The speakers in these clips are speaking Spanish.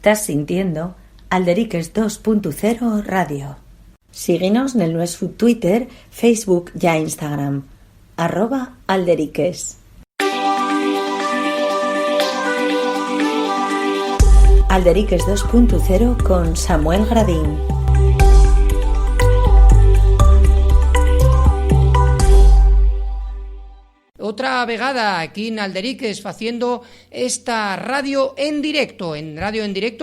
Estás sintiendo Alderiques 2.0 Radio. Síguenos en nuestro Twitter, Facebook y Instagram. @Alderiques. Alderiques 2.0 con Samuel Gradín. Otra vegada aquí en Alderiques haciendo esta radio en directo,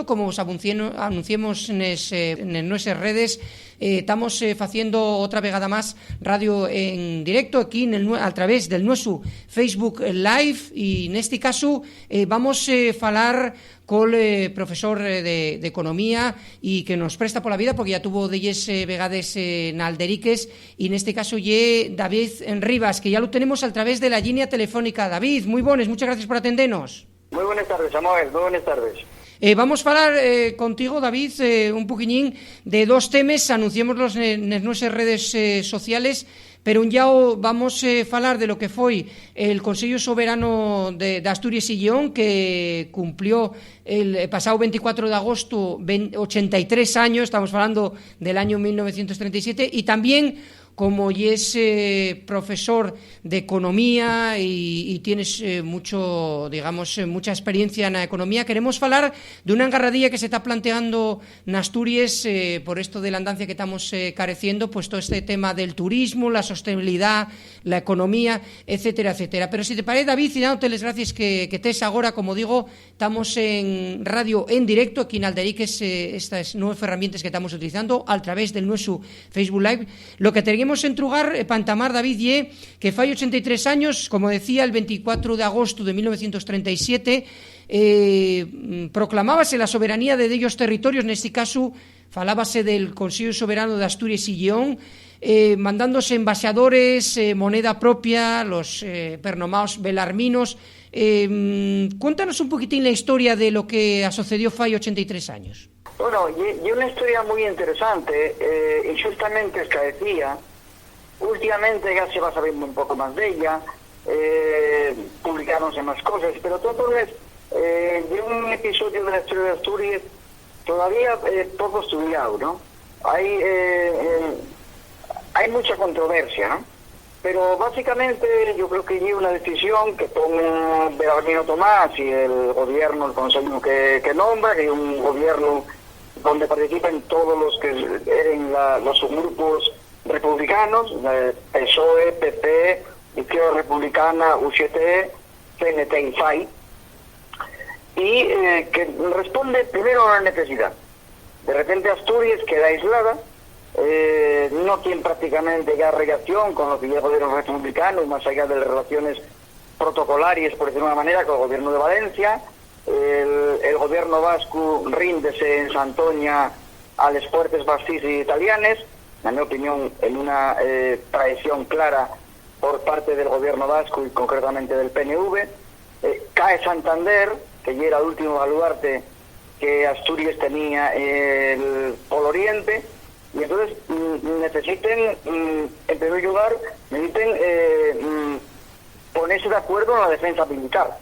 como os anunciemos en nuestras redes. Estamos haciendo otra vegada más radio en directo aquí a través del nuestro Facebook Live, y en este caso vamos a falar con el profesor de Economía y que nos presta por la vida, porque ya tuvo 10 vegades en Alderiques, y en este caso David Rivas, que ya lo tenemos a través de la línea telefónica. David, muy buenas, muchas gracias por atendernos. Muy buenas tardes, Samuel, muy buenas tardes. Vamos a hablar contigo, David, un poquillín de dos temas, anunciémoslos en nuestras redes sociales, pero ya vamos a hablar de lo que fue el Consejo Soberano de Asturias y Lleón, que cumplió el pasado 24 de agosto 83 años, estamos hablando del año 1937, y también, como es profesor de economía y tienes mucha experiencia en la economía, queremos hablar de una engarradilla que se está planteando en Asturias por esto de la andancia que estamos careciendo, pues todo este tema del turismo, la sostenibilidad, la economía, etcétera, etcétera. Pero si te parece, David, y dándote las gracias que estés ahora, como digo, estamos en radio en directo aquí en Alderiques, estas nuevas herramientas que estamos utilizando a través del nuestro Facebook Live. Lo que tenemos en trugar para entamar, David, que fai 83 años, como decía, el 24 de agosto de 1937, proclamábase la soberanía de ellos territorios. En este caso falábase del Consejo Soberano de Asturias y Lleón, mandándose embaixadores, moneda propia, los pernomados belarminos. Cuéntanos un poquitín la historia de lo que sucedió fai 83 años. Bueno, y una historia muy interesante, y justamente es que decía, últimamente ya se va sabiendo un poco más de ella, publicándose más cosas, pero todo es de un episodio de la historia de Asturias todavía poco estudiado, ¿no? Hay mucha controversia, ¿no? Pero básicamente yo creo que hay una decisión que toma Belarmino Tomás y el gobierno, el consejo que nombra, que es un gobierno donde participan todos los que eran los subgrupos republicanos, PSOE, PP, Izquierda Republicana, UGT, CNT y FAI, y que responde primero a una necesidad. De repente Asturias queda aislada, no tiene prácticamente ya relación con lo que ya el gobierno republicano, más allá de las relaciones protocolarias, por decirlo de una manera, con el gobierno de Valencia. El gobierno vasco ríndese en Santoña a las fuerzas vascís y italianas, en mi opinión, en una traición clara por parte del gobierno vasco y concretamente del PNV. Cae Santander, que ya era el último baluarte que Asturias tenía por oriente, y entonces necesiten, en primer lugar, ponerse de acuerdo en la defensa militar.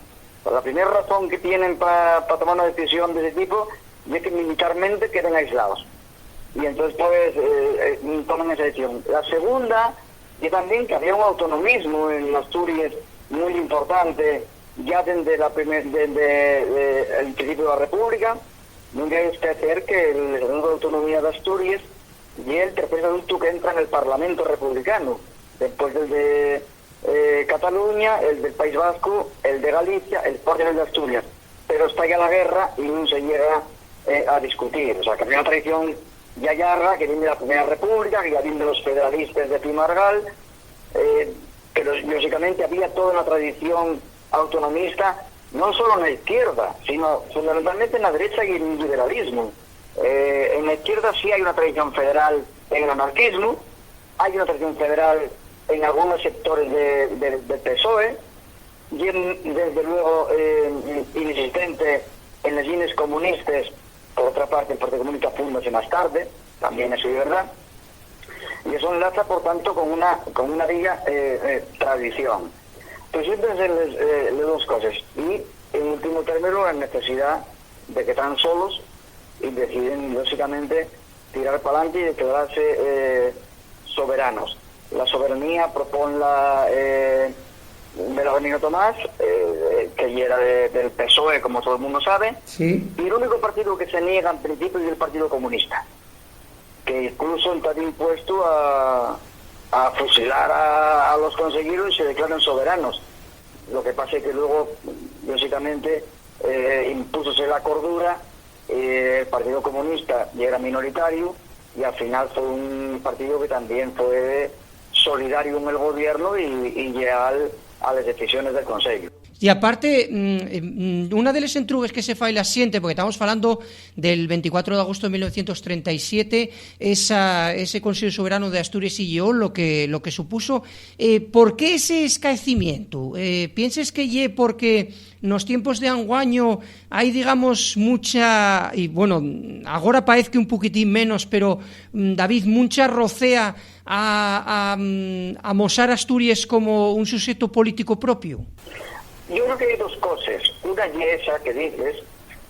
La primera razón que tienen para tomar una decisión de ese tipo es que militarmente queden aislados. Y entonces pues toman esa decisión. La segunda, y también que había un autonomismo en Asturias muy importante ya desde el principio de la República. Nunca hay que hacer que el Estatuto de Autonomía de Asturias y el tercer adulto que entra en el Parlamento republicano, después del de Cataluña, el del País Vasco, el de Galicia, el de Asturias. Pero estalla la guerra y no se llega a discutir. O sea, que hay una tradición ya larga que viene de la Primera República, que ya viene de los federalistas de Pimargal, pero lógicamente había toda una tradición autonomista, no solo en la izquierda, sino fundamentalmente en la derecha y en el liberalismo. En la izquierda sí hay una tradición federal en el anarquismo, hay una tradición federal en algunos sectores del PSOE, y desde luego inexistente en las líneas comunistas, por otra parte el Partido Comunista fundándose más tarde, también eso es verdad, y eso enlaza por tanto con una vieja tradición. Pues siempre son las dos cosas, y en último término la necesidad de que están solos y deciden, lógicamente, tirar para adelante y declararse soberanos. La soberanía propone Belarmino Tomás, que era del PSOE, como todo el mundo sabe, sí. Y el único partido que se niega en principio es el Partido Comunista, que incluso está impuesto a fusilar a los conseguidos y se declaran soberanos. Lo que pasa es que luego, lógicamente, impúsose la cordura, el Partido Comunista ya era minoritario y al final fue un partido que también fue solidario en el gobierno y leal a las decisiones del Consejo. Y aparte, una de las entrugues que se fai la siente, porque estamos falando del 24 de agosto de 1937, ese Consejo Soberano de Asturias y Lleón, lo que supuso, ¿por qué ese escaecimiento? ¿Piensas que porque nos tiempos de anguaño hai, digamos, mucha, y bueno, agora parece que un poquitín menos, pero David, mucha rocea a mosar Asturias como un sujeto político propio? Yo creo que hay dos cosas. Una es esa que dices,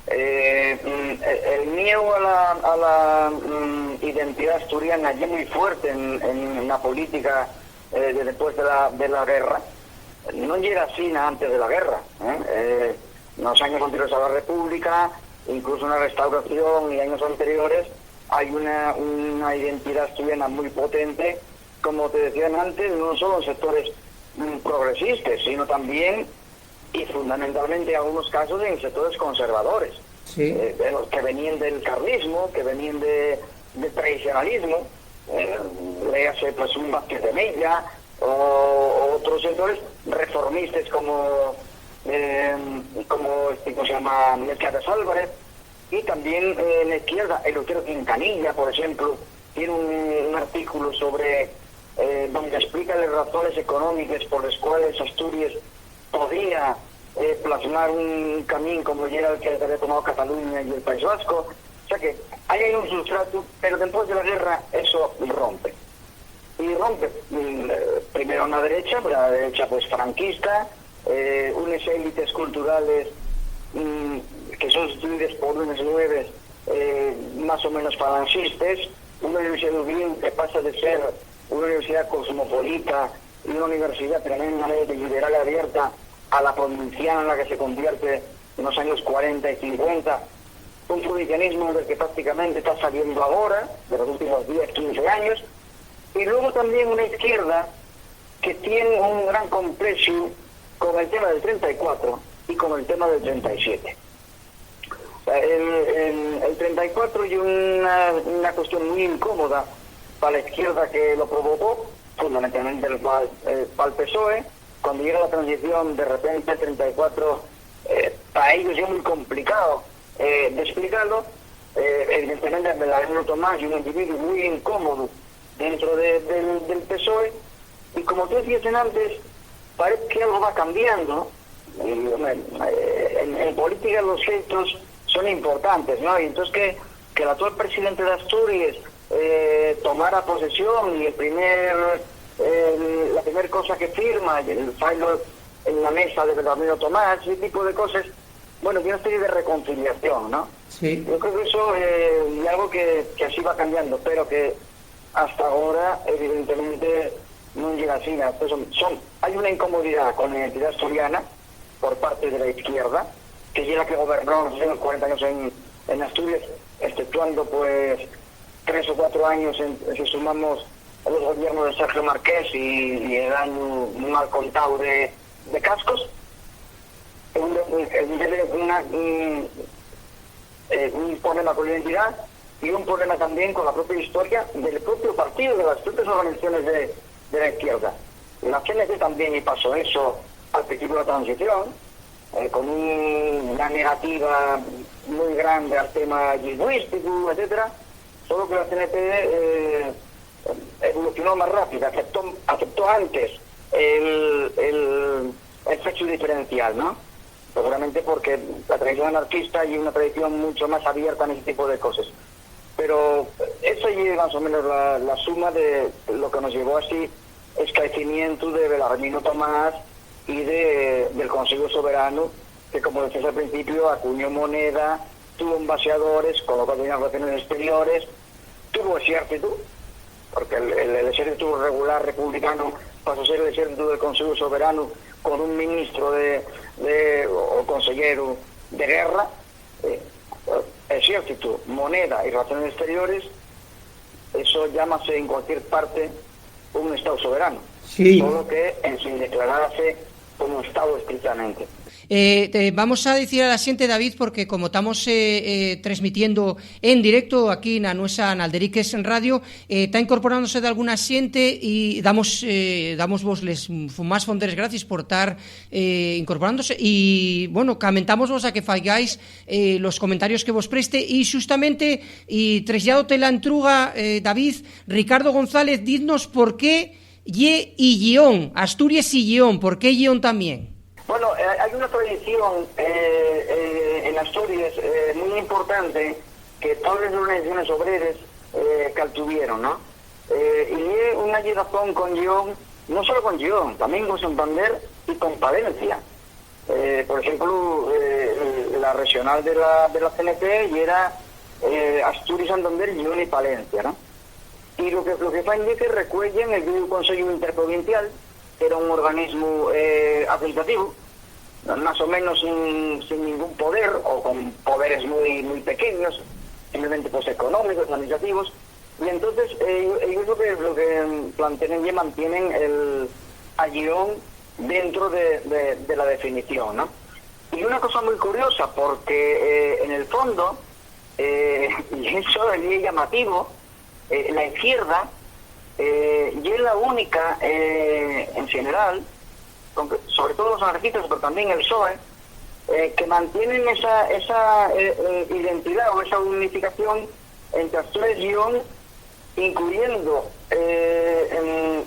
el miedo a la identidad asturiana ya muy fuerte en la política después de la guerra. No llega así antes de la guerra. En los años anteriores a la República, incluso en la Restauración y años anteriores, hay una identidad asturiana muy potente, como te decían antes, no solo en sectores progresistas, sino también y fundamentalmente en algunos casos en sectores conservadores, sí. De los que venían del carlismo, que venían del tradicionalismo, léase pues un Vázquez de Mella o otros sectores reformistas como se llama Melquiades Álvarez, y también en la izquierda el doctor Quintanilla, por ejemplo, tiene un artículo sobre donde explica las razones económicas por las cuales Asturias podía plasmar un camino como era el que había tomado Cataluña y el País Vasco. O sea que hay un sustrato, pero después de la guerra eso rompe. Y rompe primero en la derecha pues franquista, unas élites culturales que son sustituidas por unas nuevas más o menos falangistas, una universidad de Dublín que pasa de ser una universidad cosmopolita y una universidad tremendamente liberal y abierta a la provinciana en la que se convierte en los años 40 y 50, un provincianismo del que prácticamente está saliendo ahora, de los últimos 10, 15 años, y luego también una izquierda que tiene un gran complejo con el tema del 34 y con el tema del 37. El 34 y una cuestión muy incómoda para la izquierda que lo provocó, fundamentalmente para el PSOE. Cuando llega la transición, de repente el 34, para ellos es muy complicado de explicarlo. Evidentemente, Belarmino Tomás es un individuo muy incómodo dentro del PSOE, y como tú decías antes, parece que algo va cambiando. En política los hechos son importantes, ¿no? Y entonces que el actual presidente de Asturias tomara posesión y la primera cosa que firma, el fallo en la mesa de Belarmino Tomás, ese tipo de cosas, bueno, tiene una serie de reconciliación, ¿no? Sí. Yo creo que eso es algo que así va cambiando, pero que hasta ahora, evidentemente, no llega así. Entonces, hay una incomodidad con la identidad asturiana por parte de la izquierda, que es la que gobernó los últimos 40 años en Asturias, exceptuando pues 3 o 4 años si sumamos a los gobiernos de Sergio Marqués y el año un mal contado de cascos. Un problema con la identidad y un problema también con la propia historia del propio partido, de las propias organizaciones de la izquierda. La CNT también pasó eso al principio de la transición, con una negativa muy grande al tema lingüístico, etcétera, solo que la CNT evolucionó más rápido, aceptó antes el sexo diferencial, ¿no? Seguramente porque la tradición anarquista y una tradición mucho más abierta en ese tipo de cosas. Pero eso es más o menos la suma de lo que nos llevó así escaecimiento de Belarmino Tomás y del Consejo Soberano, que como decías al principio, acuñó moneda tuvo embaixadores, con lo cual tenía relaciones exteriores, tuvo ejército, porque el ejército regular republicano pasó a ser el ejército del Consejo Soberano con un ministro o consejero de guerra, ejército, moneda y relaciones exteriores. Eso llámase en cualquier parte un Estado soberano, sí. Solo que sin declararse como Estado estrictamente. Vamos a decir a la xente, David, porque como estamos transmitiendo en directo aquí na nuesa Nalderiques en Radio, está incorporándose de alguna xente e damos vosles máis fonderes gracias por estar incorporándose e, bueno, comentámosvos a que faigáis los comentarios que vos preste e justamente, e traslládote la entruga, David, Ricardo González, diznos por qué Ye y Lleón, Asturias y Lleón, ¿por qué Lleón también? Bueno, hay una tradición en Asturias muy importante que todas las organizaciones obreras tuvieron, ¿no? Y una ligación con Lleón, no solo con Lleón, también con Santander y con Palencia. Por ejemplo, la regional de la CNT y era Asturias, Santander, Lleón y Palencia, ¿no? Y lo que fan es que recuellen el mismo Consejo Interprovincial, que era un organismo administrativo, más o menos sin ningún poder, o con poderes muy muy pequeños, simplemente pues económicos, administrativos, y entonces ellos lo que plantean y mantienen a Lleón dentro de la definición, ¿no? Y una cosa muy curiosa, porque en el fondo, y eso es llamativo, la izquierda y es la única en general, sobre todo los anarquistas, pero también el PSOE, que mantienen esa identidad o esa unificación entre Asturias y Lleón, incluyendo en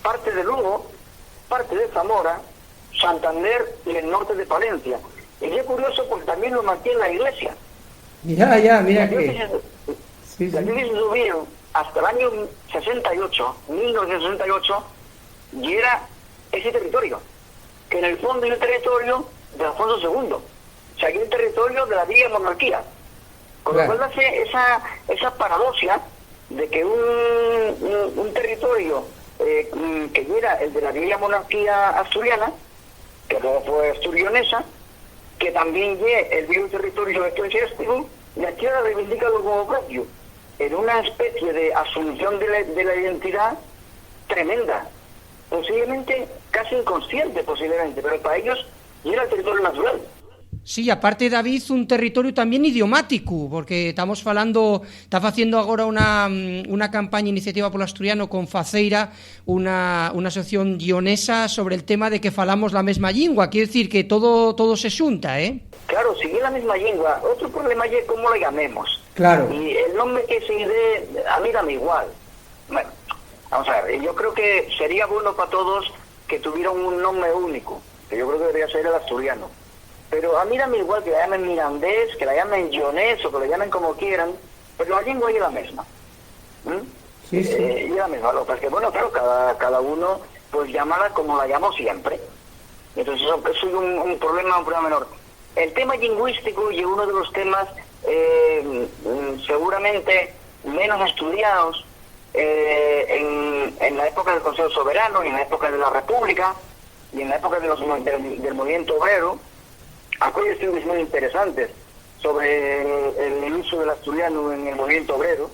parte de Lugo, parte de Zamora, Santander y el norte de Palencia. Y es curioso porque también lo mantiene la Iglesia. Mira que... Sí. La Iglesia subió hasta el año 1968, y era ese territorio, que en el fondo es el territorio de Alfonso II, o sea, que es el territorio de la vieja monarquía. Con lo cual hace esa paradoja de que un territorio que era el de la vieja monarquía asturiana, que luego fue asturionesa, que también es el viejo territorio eclesiástico, la izquierda reivindica lo como propio, en una especie de asunción de la identidad tremenda, posiblemente casi inconsciente, pero para ellos era el territorio natural. Sí, aparte, David, un territorio también idiomático, porque está haciendo ahora una campaña iniciativa por asturiano con Faceira, una asociación guionesa sobre el tema de que falamos la mesma lingua, quiere decir que todo se xunta, ¿eh? Claro, si es la misma lingua, otro problema es cómo la llamemos. Claro. Y el nombre que se dé, a mí dame igual. Bueno, vamos a ver, yo creo que sería bueno para todos que tuvieran un nombre único, que yo creo que debería ser el asturiano. Pero a mí dame igual que la llamen mirandés, que la llamen guionés o que la llamen como quieran, pero la lengua es la misma. Sí. Es la misma. Lo que es que, bueno, claro, cada uno pues llámala como la llamo siempre. Entonces eso es un problema menor. El tema lingüístico y uno de los temas seguramente menos estudiados en la época del Consejo Soberano y en la época de la República y en la época del movimiento obrero. Hay estudios muy interesantes sobre el uso del asturiano en el movimiento obrero,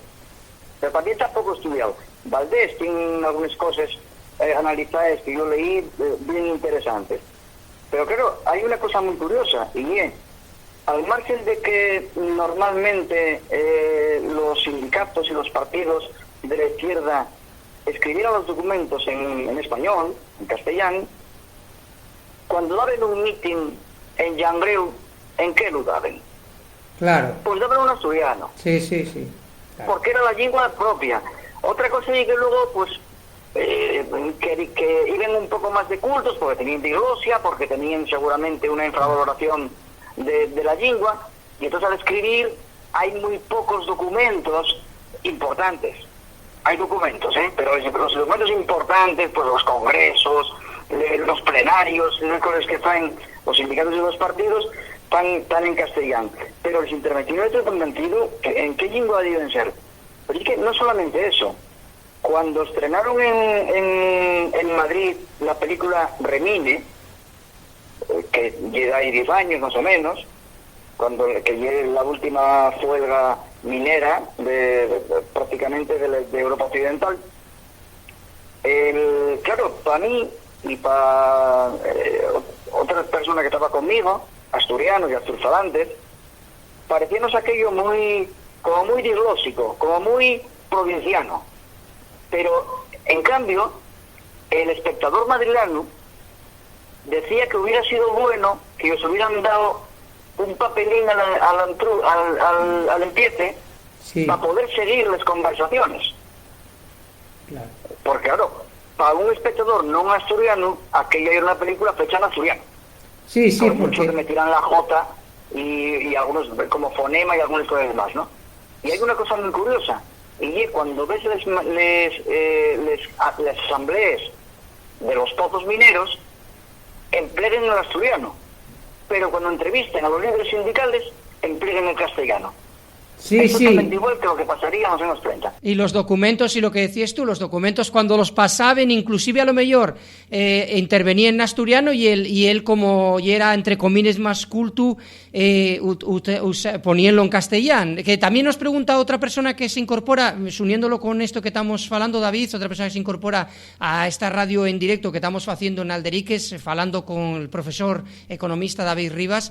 pero también está poco estudiado. Valdés tiene algunas cosas analizadas que yo leí bien interesantes. Pero claro, hay una cosa muy curiosa, y es, al margen de que normalmente los sindicatos y los partidos de la izquierda escribieran los documentos en español, en castellano, cuando daban un mitin en Llangreu, ¿en qué lo daban? Claro. Pues daban un asturiano. Sí. Claro. Porque era la lengua propia. Otra cosa es que luego, pues, que iban un poco más de cultos, porque tenían diglosia, porque tenían seguramente una infravaloración de la lengua, y entonces al escribir hay muy pocos documentos importantes. Hay documentos, pero los documentos importantes, pues los congresos, los plenarios, las cosas que traen los sindicatos y los partidos, tan en castellano. Pero los interventores están convencidos en qué lengua deben ser. Pero es que no solamente eso. Cuando estrenaron en Madrid la película Remine, que lleva ahí 10 años más o menos, que lleva la última huelga minera prácticamente de Europa Occidental, claro, para mí y para otras personas que estaban conmigo, asturianos y asturfalantes, parecíamos aquello como muy diglósico, como muy provinciano. Pero, en cambio, el espectador madrileño decía que hubiera sido bueno que os hubieran dado un papelín al empiece, sí, para poder seguir las conversaciones. Claro. Porque, claro, para un espectador no asturiano, aquella era una película fecha en asturiano. Sí, sí, porque muchos que me tiran la J y algunos como fonema y algunas cosas más, ¿no? Y hay una cosa muy curiosa, y cuando ves las asambleas de los pozos mineros, emplean el asturiano, pero cuando entrevisten a los líderes sindicales, emplean el castellano. Sí, es sí. totalmente igual que lo que pasaría en los años 30. Y los documentos, y lo que decías tú, los documentos cuando los pasaban, inclusive a lo mejor intervenía en asturiano y él como era entre comillas más culto, poníanlo en castellano. Que también nos pregunta otra persona que se incorpora, uniéndolo con esto que estamos falando, David, otra persona que se incorpora a esta radio en directo que estamos haciendo en Alderiques, falando con el profesor economista David Rivas,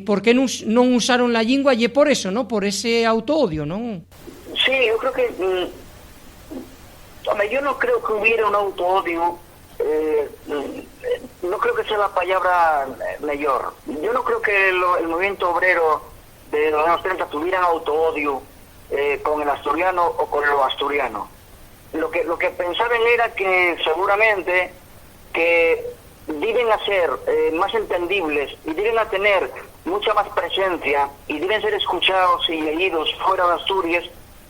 ¿por qué no usaron la lengua? Y por eso, ¿no? Por ese autoodio, ¿no? Sí, yo creo que yo no creo que hubiera un autoodio, no creo que sea la palabra mejor. Yo no creo que el movimiento obrero de los años 30 tuviera autoodio con el asturiano o con lo asturiano. Lo que pensaban era que seguramente que deben a ser más entendibles y deben a tener mucha más presencia y deben ser escuchados y leídos fuera de Asturias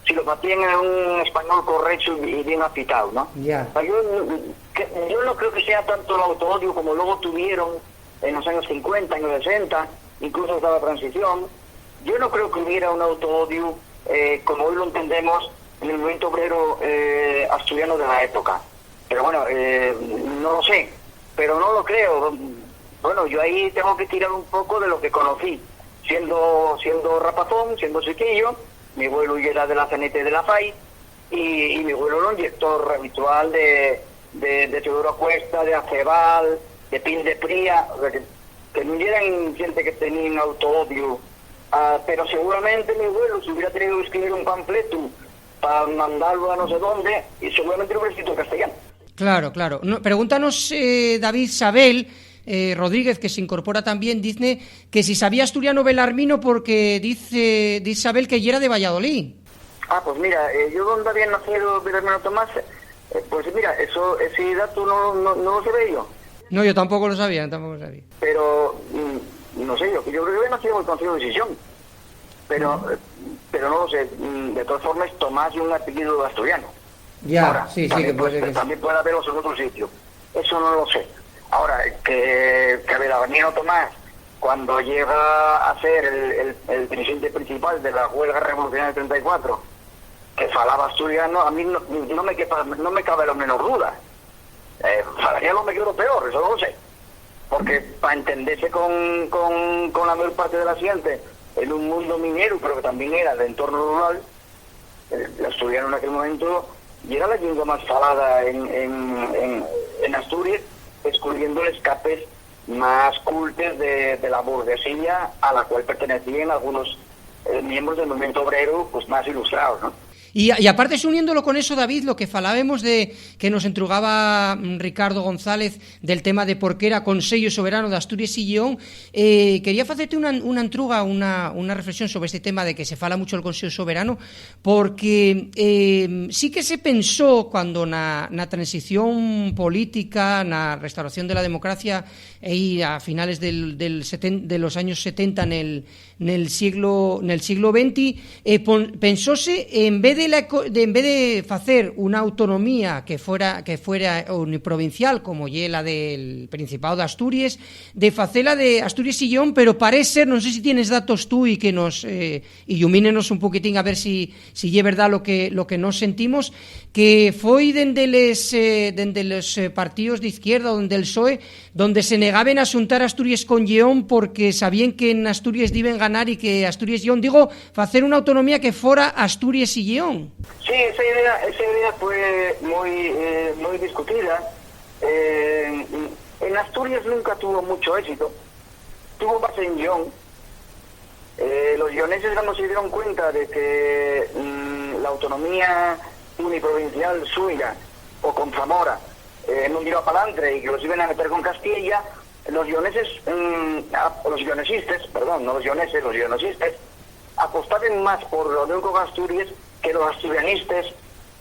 si lo hacían en un español correcto y bien afitado, ¿no? Yeah. Yo no creo que sea tanto el autoodio como luego tuvieron en los años 50, años 60, incluso hasta la transición. Yo no creo que hubiera un autoodio como hoy lo entendemos en el movimiento obrero asturiano de la época. Pero bueno, no lo sé, pero no lo creo. Bueno, yo ahí tengo que tirar un poco de lo que conocí. Siendo rapazón, siendo chiquillo, mi abuelo era de la CNT de la FAI y mi abuelo era un director habitual de Teodoro Cuesta, de Acebal, de Pin de Pría, o sea, que no eran gente que tenían autoodio, pero seguramente mi abuelo se hubiera tenido que escribir un panfleto para mandarlo a no sé dónde y seguramente lo hubiera escrito en castellano. Claro, claro. No, pregúntanos, David Sabel Rodríguez, que se incorpora también, dice que si sabía asturiano Belarmino porque dice Isabel que ya era de Valladolid. Pues mira, yo donde había nacido Belarmino Tomás, pues mira, ese dato no lo sabía yo. No, yo tampoco lo sabía. Pero, no sé, yo creo que había nacido en el Consejo de Decisión. Pero no lo sé, de todas formas, Tomás y un apellido asturiano. Ya, ahora, sí, que puede ser. También puede haberlos en otro sitio. Eso no lo sé. Ahora, que Belarmino Tomás, cuando llega a ser el dirigente principal de la huelga revolucionaria del 34, que falaba asturiano, a mí no me cabe la menor duda. Falaría lo mejor o peor, eso no lo sé. Porque para entenderse con la mayor parte de la gente en un mundo minero, pero que también era de entorno rural, el asturiano en aquel momento era la lengua más falada en Asturias, excluyendo los escapes más cultos de la burguesía a la cual pertenecían algunos miembros del movimiento obrero pues más ilustrados, ¿no? Y aparte, uniéndolo con eso, David, lo que falábamos de que nos entrugaba Ricardo González del tema de por qué era Consello Soberano de Asturias y Lleón, quería hacerte una entruga, una reflexión sobre este tema de que se fala mucho el Consello Soberano, porque sí que se pensó cuando na transición política, na restauración de la democracia y a finales de los años 70 en el siglo XX, pensóse en vez en vez de facer unha autonomía que fuera uniprovincial como lle la del Principado de Asturias, de facela de Asturias y Lleón, pero parece ser, non sei se tienes datos tú y que nos ilumínenos un poquitín a ver si lle verdad lo que nos sentimos, que foi dende los partidos de izquierda, dende el PSOE, donde se negaban a xuntar Asturias con Lleón porque sabían que en Asturias deben ganar y que Asturias y Lleón, digo, facer unha autonomía que fora Asturias y Lleón. Sí, esa idea fue muy discutida. En Asturias nunca tuvo mucho éxito, tuvo base en Lleón. Los lleoneses cuando se dieron cuenta de que la autonomía uniprovincial suya o con Zamora no iba para adelante y que los iban a meter con Castilla, los guionesistas, apostaban más por la unión con Asturias que los asturianistas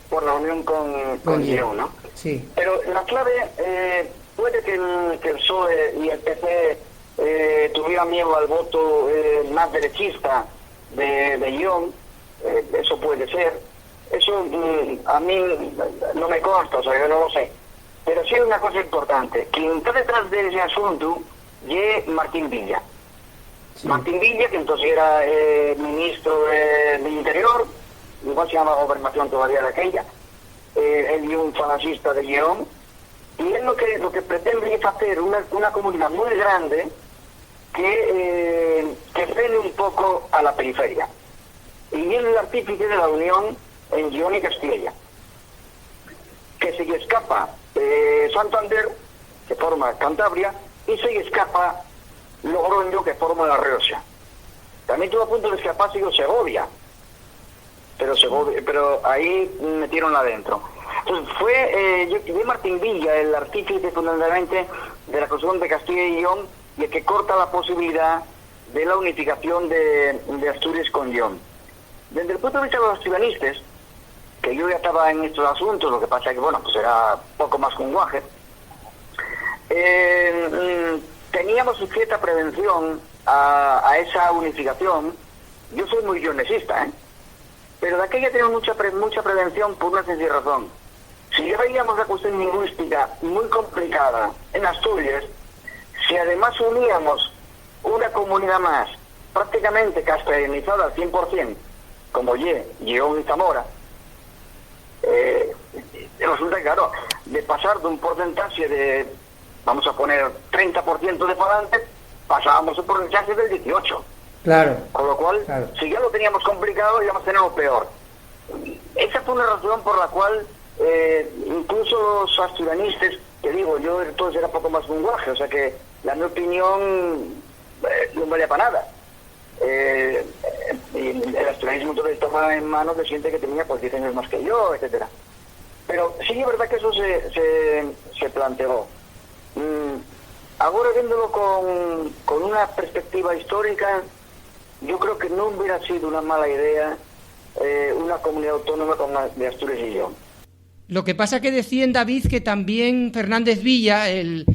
por la unión con Lleón, ¿no? Sí. Pero la clave puede que el PSOE y el PP tuvieran miedo al voto más derechista de Lleón, eso puede ser. Eso a mí no me consta, o sea, yo no lo sé. Pero sí hay una cosa importante. Quien está detrás de ese asunto es Martín Villa. Sí. Martín Villa, que entonces era ministro de Interior, igual se llama Gobernación todavía de aquella, él y un falangista de Lleón, y él lo que pretende es hacer una comunidad muy grande que frene un poco a la periferia. Y él es el artífice de la unión en Lleón y Castilla, que se le escapa Santander, que forma Cantabria, y se le escapa Logroño, que forma La Rioja. También tuvo a punto de escaparse Segovia, pero ahí metieronla adentro. Entonces fue Martín Villa el artífice fundamentalmente de la construcción de Castilla y Lleón y el que corta la posibilidad de la unificación de Asturias con Lleón. Desde el punto de vista de los asturianistas, que yo ya estaba en estos asuntos, lo que pasa es que, bueno, pues era poco más que un guaje, teníamos cierta prevención a esa unificación. Yo soy muy guionesista, pero de aquella tenemos mucha prevención por una sencilla razón. Si ya veíamos la cuestión lingüística muy complicada en Asturias, si además uníamos una comunidad más prácticamente castellanizada al 100%, como Lleón y Zamora, resulta que, claro, de pasar de un porcentaje de, vamos a poner, 30% de falantes, pasábamos un porcentaje del 18%. Claro. Con lo cual, claro, si ya lo teníamos complicado, íbamos a tenerlo peor. Esa fue una razón por la cual incluso los asturianistas, que digo, yo entonces era poco más que un guaje, o sea que mi opinión no valía para nada. Y el asturianismo entonces toma en mano de gente que tenía pues 10 años más que yo, etcétera. Pero sí es verdad que eso se planteó. Ahora viéndolo con una perspectiva histórica, yo creo que no hubiera sido una mala idea una comunidad autónoma como la de Asturias y Lleón. Lo que pasa que decían, David, que también Fernández Villa, el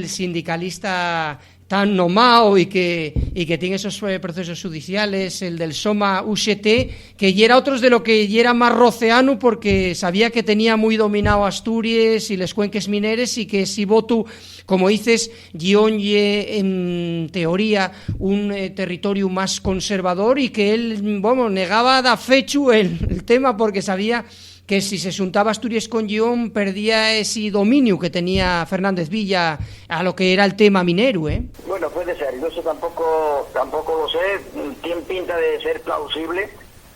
sindicalista tan nomado y que tiene esos procesos judiciales, el del Soma UGT, que ya era otros de lo que ya era más roceano porque sabía que tenía muy dominado Asturias y les cuenques mineres y que si voto, como dices, Lleón en teoría un territorio más conservador y que él, bueno, negaba da fechu el tema porque sabía que si se juntaba Asturias con Lleón perdía ese dominio que tenía Fernández Villa a lo que era el tema minero, ¿eh? Bueno, puede ser, yo eso tampoco lo sé, tiene pinta de ser plausible,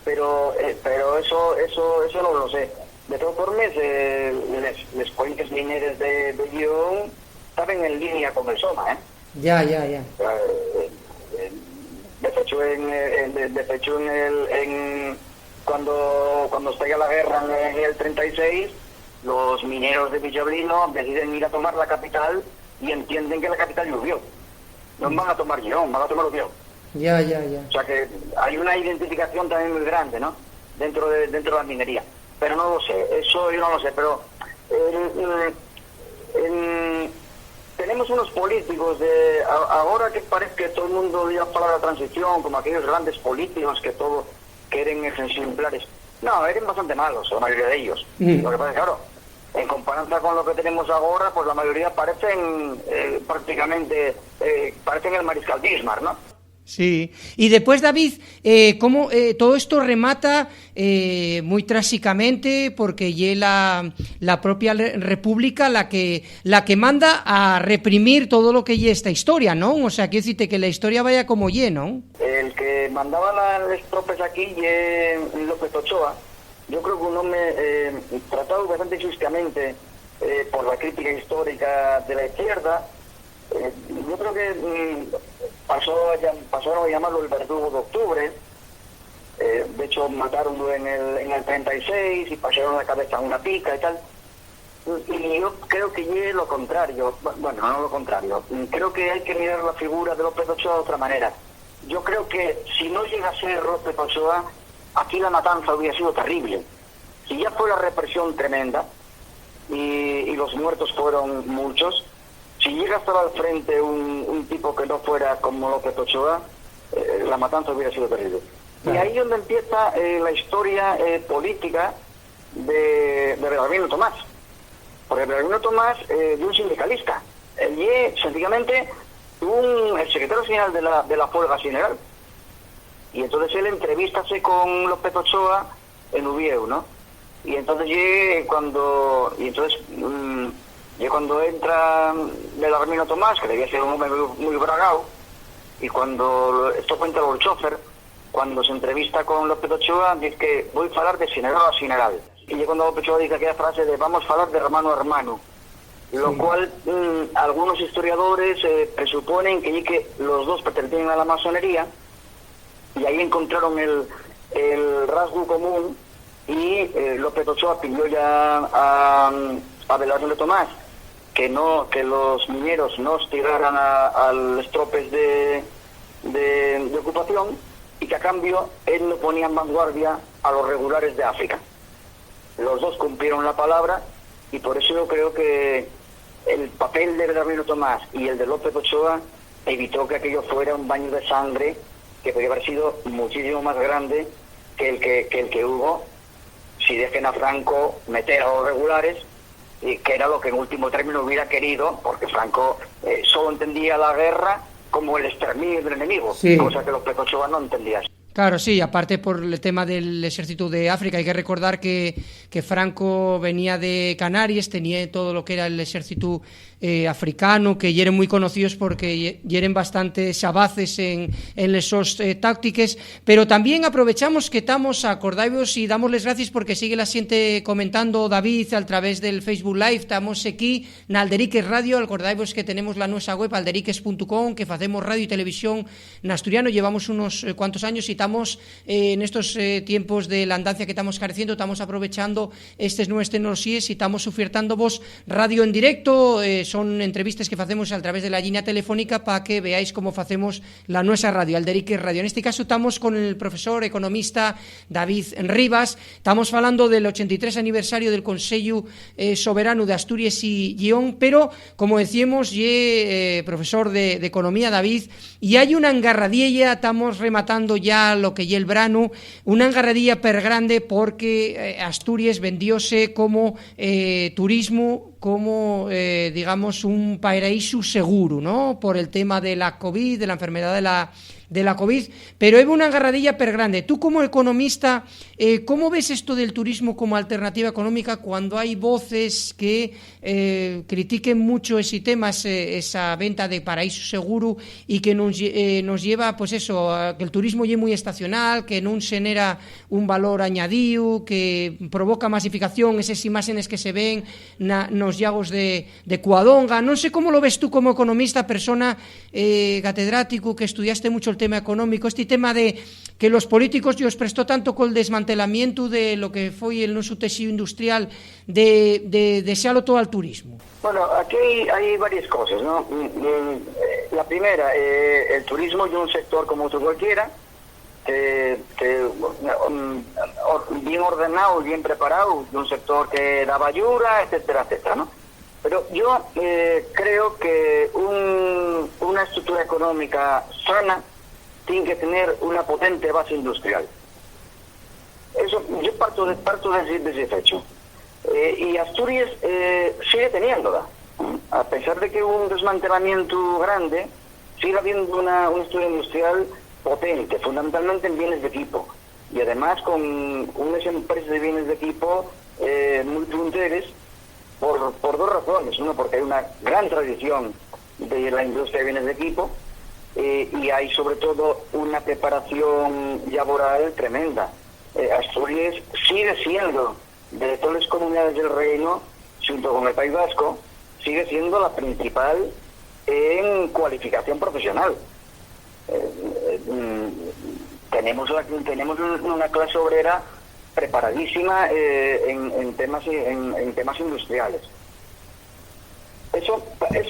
pero eso no lo sé. De todas formas, les cuenques mineros de Lleón estaban en línea con el Soma, ¿eh? Ya. De hecho, cuando estalla la guerra en el 36, los mineros de Villablino deciden ir a tomar la capital y entienden que la capital llovió. No van a tomar Lleón, van a tomar Lleón. Ya. O sea que hay una identificación también muy grande, ¿no? Dentro de la minería. Pero no lo sé, eso yo no lo sé, pero tenemos unos políticos ahora que parece que todo el mundo diga para la transición, como aquellos grandes políticos que todos quieren ejemplares. No, eran bastante malos, la mayoría de ellos. Lo que pasa es, claro, en comparación con lo que tenemos ahora, pues la mayoría parecen prácticamente, parecen el mariscal Bismarck, ¿no? Sí, y después, David, ¿cómo todo esto remata muy trágicamente? Porque ya la propia república la que manda a reprimir todo lo que ya esta historia, ¿no? O sea, quiero decirte que la historia vaya como ye, ¿no? El que mandaba las tropas aquí, López Ochoa, yo creo que un hombre tratado bastante justamente por la crítica histórica de la izquierda. Yo creo que pasaron a llamarlo el verdugo de octubre. De hecho, mataronlo en el 36 y pasaron la cabeza a una pica y tal. Y yo creo que es lo contrario. Bueno, no lo contrario. Creo que hay que mirar la figura de López Ochoa de otra manera. Yo creo que si no llega a ser López Ochoa, aquí la matanza hubiera sido terrible. Si ya fue la represión tremenda y los muertos fueron muchos, si llega a estar al frente un tipo que no fuera como López Ochoa, la matanza hubiera sido terrible. Y ahí es donde empieza la historia política de Belarmino Tomás. Porque Belarmino Tomás es un sindicalista. Él es sencillamente el secretario general de la Huelga General. Y entonces él entrevistase con López Ochoa en Uvieu, ¿no? Y entonces cuando entra Belarmino Tomás, que debía ser un hombre muy bragado, y cuando esto cuenta el chofer, cuando se entrevista con López Ochoa, dice que voy a hablar de general a general. Y cuando López Ochoa dice aquella frase de vamos a hablar de hermano a hermano, lo cual algunos historiadores presuponen que los dos pertenecían a la masonería, y ahí encontraron el rasgo común, y López Ochoa pidió ya a Belarmino Tomás que los mineros no hostigaran a los tropes de ocupación, y que a cambio él lo ponía en vanguardia a los regulares de África. Los dos cumplieron la palabra, y por eso yo creo que el papel de Belarmino Tomás y el de López Ochoa evitó que aquello fuera un baño de sangre que podría haber sido muchísimo más grande que el que hubo si dejen a Franco meter a los regulares, y que era lo que en último término hubiera querido, porque Franco solo entendía la guerra como el exterminio del enemigo, cosa que López Ochoa no entendía. Claro, sí, aparte por el tema del ejército de África, hay que recordar que Franco venía de Canarias, tenía todo lo que era el ejército africano, que eran muy conocidos porque eran bastantes avances en esos tácticas, pero también aprovechamos que estamos, acordaos y damosles gracias porque sigue la gente comentando David a través del Facebook Live, estamos aquí en Alderiques Radio, acordaos que tenemos la nuestra web alderiques.com, que hacemos radio y televisión en asturiano, llevamos unos cuantos años y estamos en estos tiempos de la andancia que estamos careciendo, estamos aprovechando estas nuevas tecnologías y estamos ofertando vos radio en directo, son entrevistas que hacemos a través de la línea telefónica para que veáis cómo hacemos la nuestra radio, Alderiques Radio. En este caso estamos con el profesor economista David Rivas, estamos hablando del 83 aniversario del Consello Soberano de Asturias y Lleón, pero como decíamos, profesor de economía David, y hay una engarradilla, estamos rematando ya lo que ya el verano, una engarradilla per grande porque Asturias vendióse como turismo, como digamos un paraíso seguro, ¿no? Por el tema de la COVID, de la enfermedad de la COVID, pero hay una agarradilla per grande. Tú como economista, ¿cómo ves esto del turismo como alternativa económica cuando hay voces que critiquen mucho ese tema, esa venta de paraíso seguro y que nos lleva, pues eso, a que el turismo es muy estacional, que no genera un valor añadido, que provoca masificación, esas imágenes que se ven nos llagos de Cuadonga? No sé cómo lo ves tú como economista, persona catedrático que estudiaste mucho el tema económico, este tema de que los políticos os prestó tanto con el desmantelamiento de lo que fue el nuestro tejido industrial de desearlo todo al turismo. Bueno, aquí hay varias cosas, ¿no? La primera, el turismo es un sector como otro cualquiera, bien ordenado, bien preparado, un sector que daba ayuda, etcétera, etcétera, ¿no? Pero yo creo que una estructura económica sana tiene que tener una potente base industrial. Yo parto de ese hecho. Y Asturias sigue teniéndola. A pesar de que hubo un desmantelamiento grande, sigue habiendo una estructura industrial potente, fundamentalmente en bienes de equipo. Y además con unas empresas de bienes de equipo muy punteras por dos razones. Uno, porque hay una gran tradición de la industria de bienes de equipo y hay sobre todo una preparación laboral tremenda. Asturias sigue siendo, de todas las comunidades del reino, junto con el País Vasco, sigue siendo la principal en cualificación profesional. Tenemos una clase obrera preparadísima en temas industriales. Eso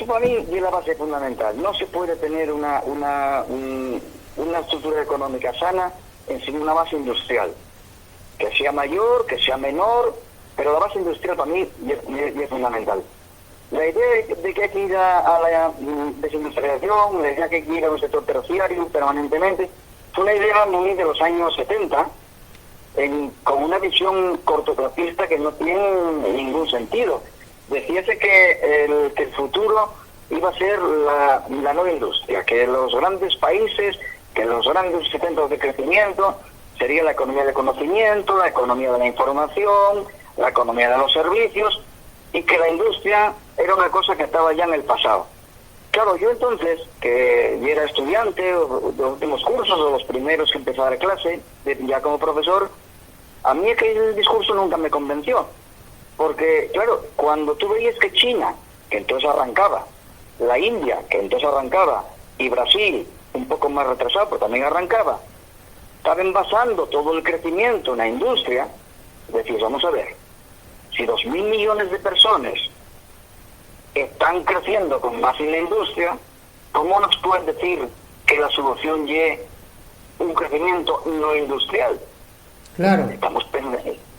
para mí es la base fundamental. No se puede tener una estructura económica sana sin una base industrial, que sea mayor, que sea menor, pero la base industrial para mí es fundamental. La idea de que hay que ir a la desindustrialización, la idea de que hay que ir a un sector terciario permanentemente, fue una idea muy de los años 70, con una visión cortoplacista que no tiene ningún sentido. Decíase que el futuro iba a ser la nueva industria, que los grandes países, que los grandes centros de crecimiento sería la economía del conocimiento, la economía de la información, la economía de los servicios, y que la industria era una cosa que estaba ya en el pasado. Claro, yo entonces, que ya era estudiante de los últimos cursos, o los primeros que empezaba la clase, ya como profesor, a mí aquel discurso nunca me convenció. Porque, claro, cuando tú veías que China, que entonces arrancaba, la India, que entonces arrancaba, y Brasil, un poco más retrasado, pero también arrancaba, estaban basando todo el crecimiento en la industria, decís, vamos a ver, si 2.000 millones de personas están creciendo con base en la industria, ¿cómo nos pueden decir que la solución es un crecimiento no industrial? Claro.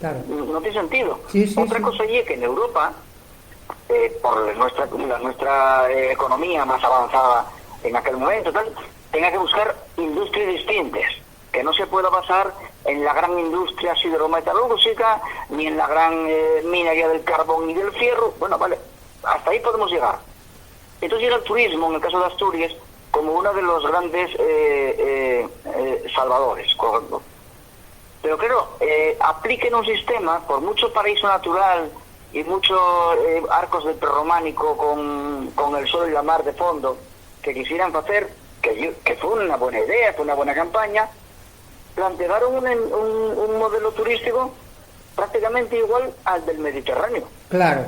Claro. No tiene sentido. Sí, Otra cosa es que en Europa, por nuestra economía más avanzada en aquel momento, tenga que buscar industrias distintas, que no se pueda basar en la gran industria siderometalúrgica, ni en la gran minería del carbón y del fierro. Bueno, vale, hasta ahí podemos llegar. Entonces llega el turismo, en el caso de Asturias, como uno de los grandes salvadores, correcto. Pero claro, apliquen un sistema, por mucho paraíso natural y muchos arcos del prerrománico con el sol y la mar de fondo que quisieran hacer, que fue una buena idea, fue una buena campaña, plantearon un modelo turístico prácticamente igual al del Mediterráneo. Claro.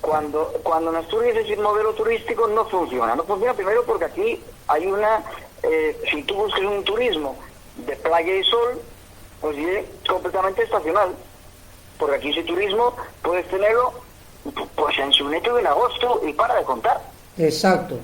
Cuando en Asturias ese modelo turístico no funciona primero porque aquí hay si tú buscas un turismo de playa y sol, pues es completamente estacional, porque aquí ese turismo puedes tenerlo pues en Suneto y en agosto y para de contar. Exacto.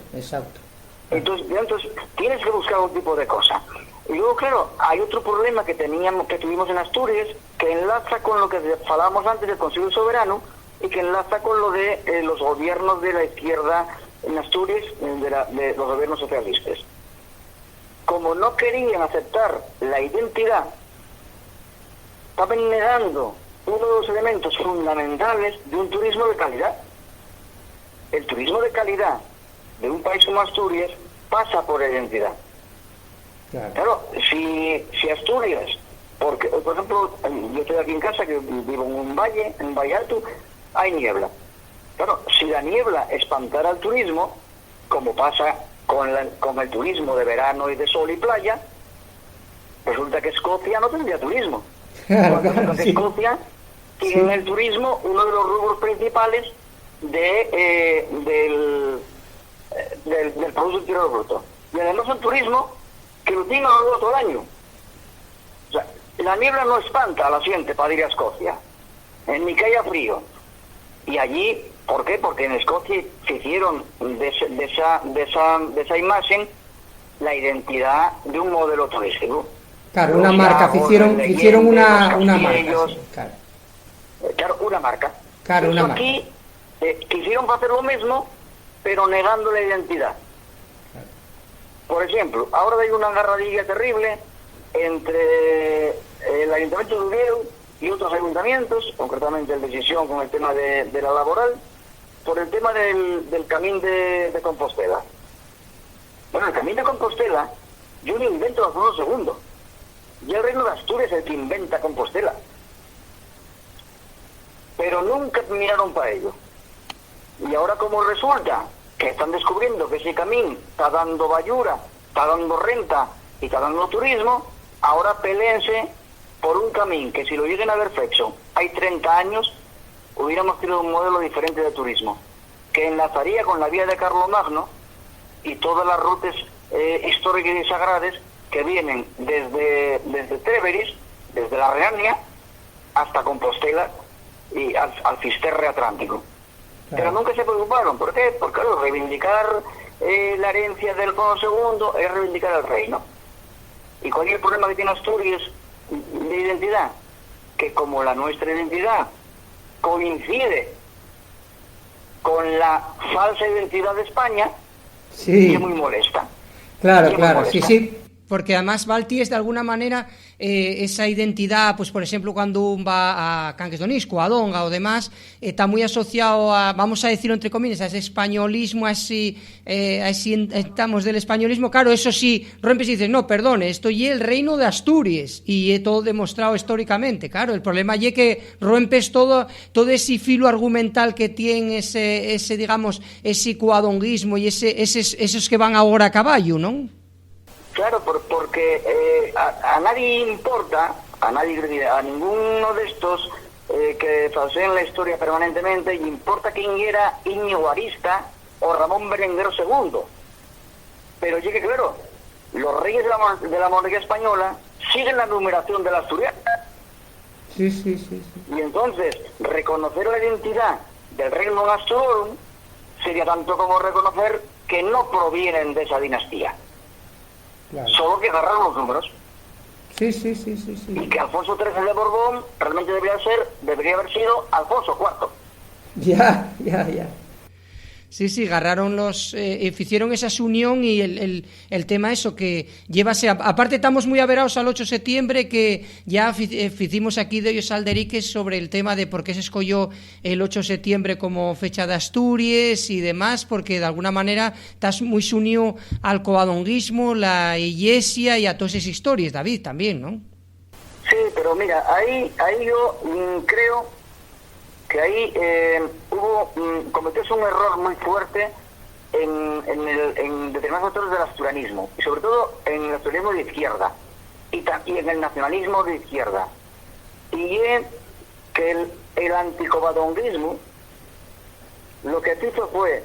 Entonces tienes que buscar un tipo de cosa. Y luego, claro, hay otro problema que tuvimos en Asturias, que enlaza con lo que hablábamos antes del Consejo Soberano y que enlaza con lo de los gobiernos de la izquierda en Asturias, de los gobiernos socialistas. Como no querían aceptar la identidad, estaban negando uno de los elementos fundamentales de un turismo de calidad. El turismo de calidad de un país como Asturias pasa por la identidad. Claro, si Asturias, porque por ejemplo, yo estoy aquí en casa, que vivo en un valle, en Valle Alto, hay niebla. Claro, si la niebla espantara al turismo, como pasa con el turismo de verano y de sol y playa, resulta que Escocia no tendría turismo. Cuando Escocia tiene en el turismo uno de los rubros principales del Producto Interior Bruto. Y además un turismo que lo tiene todo el año. O sea, la niebla no espanta a la gente para ir a Escocia, ni que haya frío. Y allí, ¿por qué? Porque en Escocia se hicieron de esa imagen la identidad de un modelo turístico. Claro, una marca, hicieron una marca. Sí, claro, una marca. Claro, una marca. Aquí quisieron hacer lo mismo, pero negando la identidad. Claro. Por ejemplo, ahora hay una agarradilla terrible entre el Ayuntamiento de Uvieu y otros ayuntamientos, concretamente el de Decisión con el tema de la laboral, por el tema del Camín de Compostela. Bueno, el Camín de Compostela, yo lo invento hace unos segundos. Y el Reino de Asturias es el que inventa Compostela. Pero nunca miraron para ello. Y ahora, como resulta que están descubriendo que ese camín está dando bayura, está dando renta y está dando turismo, ahora peleense por un camín que, si lo lleguen a ver fecho, hay 30 años, hubiéramos tenido un modelo diferente de turismo, que enlazaría con la vía de Carlomagno y todas las rutas históricas y sagradas que vienen desde Treveris, desde la Renania, hasta Compostela y al Fisterre Atlántico. Claro. Pero nunca se preocuparon. ¿Por qué? Porque, claro, reivindicar la herencia del Alfonso II es reivindicar el reino. ¿Y cuál es el problema que tiene Asturias de identidad? Que como la nuestra identidad coincide con la falsa identidad de España, sí, es muy molesta. Claro, claro, molesta. Sí. Porque además Balti es de alguna manera esa identidad, pues por ejemplo cuando un va a Canques d'Onisco, a Donga o demás, está muy asociado a, vamos a decirlo entre comillas, a ese españolismo, así estamos del españolismo. Claro, eso sí, rompes y dices, no, perdone, esto y el reino de Asturias, y he todo demostrado históricamente. Claro, el problema es que rompes todo ese filo argumental que tiene ese digamos, ese coadonguismo y esos que van ahora a caballo, ¿no? Claro, porque a nadie importa, a ninguno de estos que falsean la historia permanentemente, importa quién era Íñigo Arista o Ramón Berenguer II. Pero llegue claro, los reyes de la monarquía española siguen la numeración de la asturiana. Sí. Y entonces, reconocer la identidad del reino Astur sería tanto como reconocer que no provienen de esa dinastía. Claro. Solo que agarraron los números. Sí. Y que Alfonso XIII de Borbón realmente debería haber sido Alfonso IV. Ya. Sí, agarraron hicieron esa unión y el tema eso que llevase, aparte estamos muy averados al 8 de septiembre, que ya hicimos aquí de ellos alderiques sobre el tema de por qué se escogió el 8 de septiembre como fecha de Asturias y demás, porque de alguna manera estás muy unido al coadonguismo, la iglesia y a todas esas historias, David, también, ¿no? Sí, pero mira, ahí yo creo que ahí cometióse un error muy fuerte en determinados sectores del asturianismo, y sobre todo en el asturianismo de izquierda y en el nacionalismo de izquierda, y es que el anticovadonguismo lo que hizo fue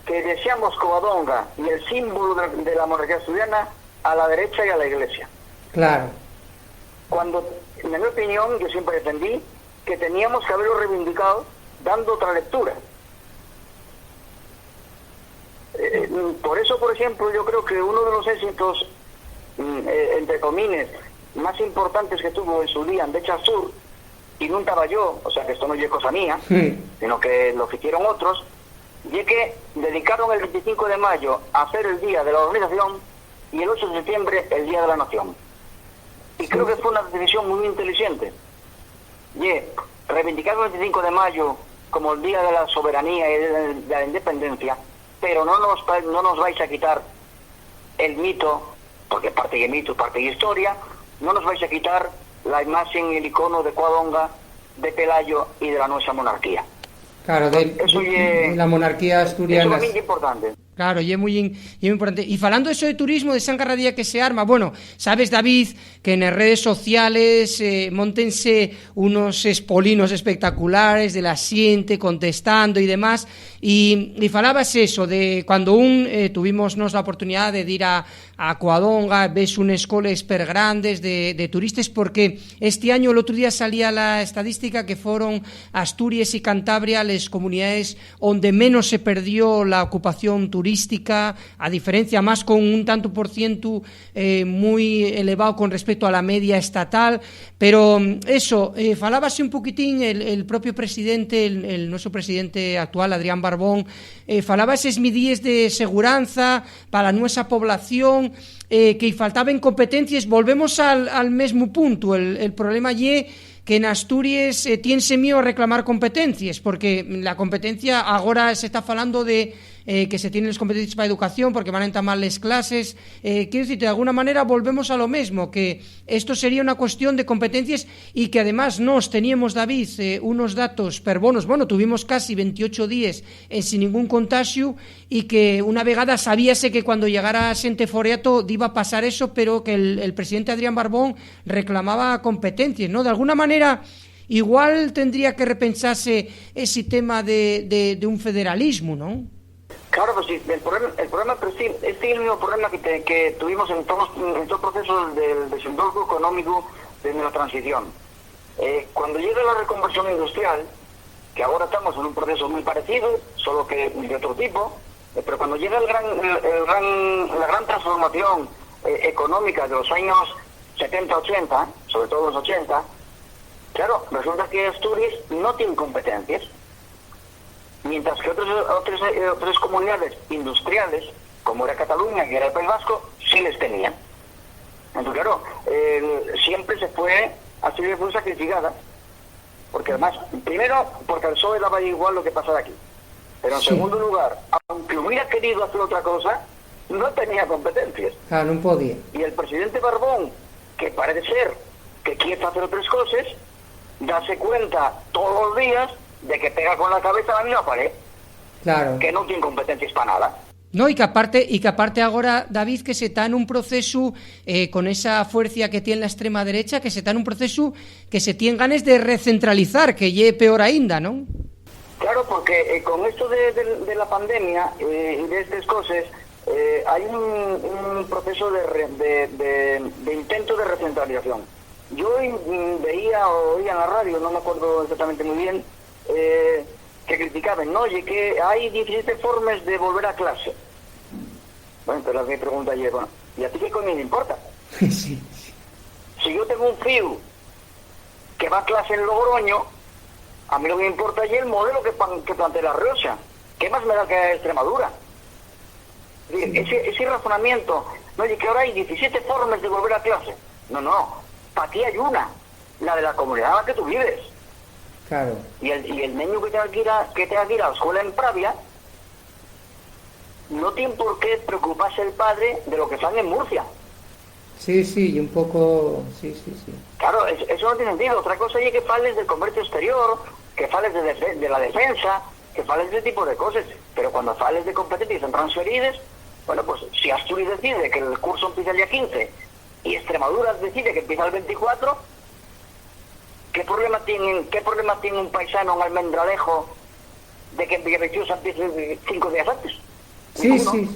que deseamos Covadonga y el símbolo de la monarquía asturiana a la derecha y a la iglesia. Claro. Cuando, en mi opinión, yo siempre defendí que teníamos que haberlo reivindicado dando otra lectura. Por eso, por ejemplo, yo creo que uno de los éxitos, entre comillas, más importantes que tuvo en su día en Becha Sur, y no estaba yo, o sea que esto no es cosa mía, sino que lo hicieron otros, y que dedicaron el 25 de mayo a hacer el Día de la Organización y el 8 de septiembre el Día de la Nación. Y creo que fue una decisión muy inteligente. Reivindicar el 25 de mayo como el Día de la Soberanía y de la Independencia, pero no nos vais a quitar el mito, porque parte de mito, parte de historia, no nos vais a quitar la imagen y el icono de Covadonga, de Pelayo y de la nuestra monarquía. Claro, de la monarquía asturiana. Eso es muy importante. Claro, y es muy importante. Y falando eso de turismo, de San cada día que se arma, bueno, sabes, David, que en las redes sociales montense unos espolinos espectaculares de la xente contestando y demás, y falabas eso, de cuando tuvimos la oportunidad de ir a Covadonga, ves unes coles per grandes de turistas, porque este año, el otro día salía la estadística que fueron Asturias y Cantabria las comunidades donde menos se perdió la ocupación turística turística, a diferencia más con un tanto por ciento muy elevado con respecto a la media estatal, pero eso, falábase un poquitín el propio presidente, el nuestro presidente actual, Adrián Barbón, falaba eses midíes de seguranza para a nuestra población, que faltaban competencias. Volvemos al mesmo punto, el problema lle que en Asturias tiense miedo a reclamar competencias, porque la competencia agora se está falando de que se tienen las competencias para educación porque van a entamar las clases. Quiero decir, de alguna manera volvemos a lo mismo, que esto sería una cuestión de competencias y que además nos teníamos, David, unos datos perbonos. Bueno, tuvimos casi 28 días sin ningún contagio y que una vegada sabíase que cuando llegara Xente Foriato iba a pasar eso, pero que el presidente Adrián Barbón reclamaba competencias, ¿no? De alguna manera igual tendría que repensarse ese tema de un federalismo, ¿no? Claro, pues sí, el problema pero sí, este es el mismo problema que tuvimos en todos los procesos del desembolso económico de la transición. Cuando llega la reconversión industrial, que ahora estamos en un proceso muy parecido, solo que de otro tipo, pero cuando llega la gran transformación económica de los años 70-80, sobre todo los 80, claro, resulta que Asturias no tiene competencias, mientras que otras comunidades industriales, como era Cataluña y era el País Vasco, sí les tenían. Entonces, claro, siempre Asturias fue sacrificada, porque además, primero, porque al PSOE daba igual lo que pasara aquí, pero en segundo lugar, aunque hubiera querido hacer otra cosa, no tenía competencias. Ah, no podía. Y el presidente Barbón, que parece ser que quiere hacer otras cosas, darse cuenta todos los días de que pega con la cabeza a la misma pared. Claro. Que no tiene competencias para nada. No, y que aparte ahora, David, que se está en un proceso con esa fuerza que tiene la extrema derecha, que se está en un proceso que se tiene ganas de recentralizar, que lle peor ainda, ¿no? Claro, porque con esto de la pandemia y de estas cosas, hay un proceso de intento de recentralización. Yo veía o oía en la radio, no me acuerdo exactamente muy bien, que criticaban, ¿no? Oye, que hay 17 formas de volver a clase. Bueno, pero mi pregunta es, bueno, ¿y a ti qué coño le importa? Sí. Si yo tengo un fío que va a clase en Logroño, a mí lo que me importa es el modelo que plantea La Rioja. ¿Qué más me da que Extremadura? Ese razonamiento, no, oye, que ahora hay 17 formas de volver a clase. No, para ti hay una, la de la comunidad en la que tú vives. Claro. Y el niño que tenga que ir a la escuela en Pravia, no tiene por qué preocuparse el padre de lo que sale en Murcia. Sí, y un poco... Sí. Claro, eso no tiene sentido. Otra cosa es que fales del comercio exterior, que fales de la defensa, que fales de ese tipo de cosas. Pero cuando fales de competencias transferidas, bueno, pues si Asturias decide que el curso empieza el día 15 y Extremadura decide que empieza el 24... ¿Qué problema tiene un paisano en Almendralejo de que en Villaviciosa empiece 5 días antes? Sí.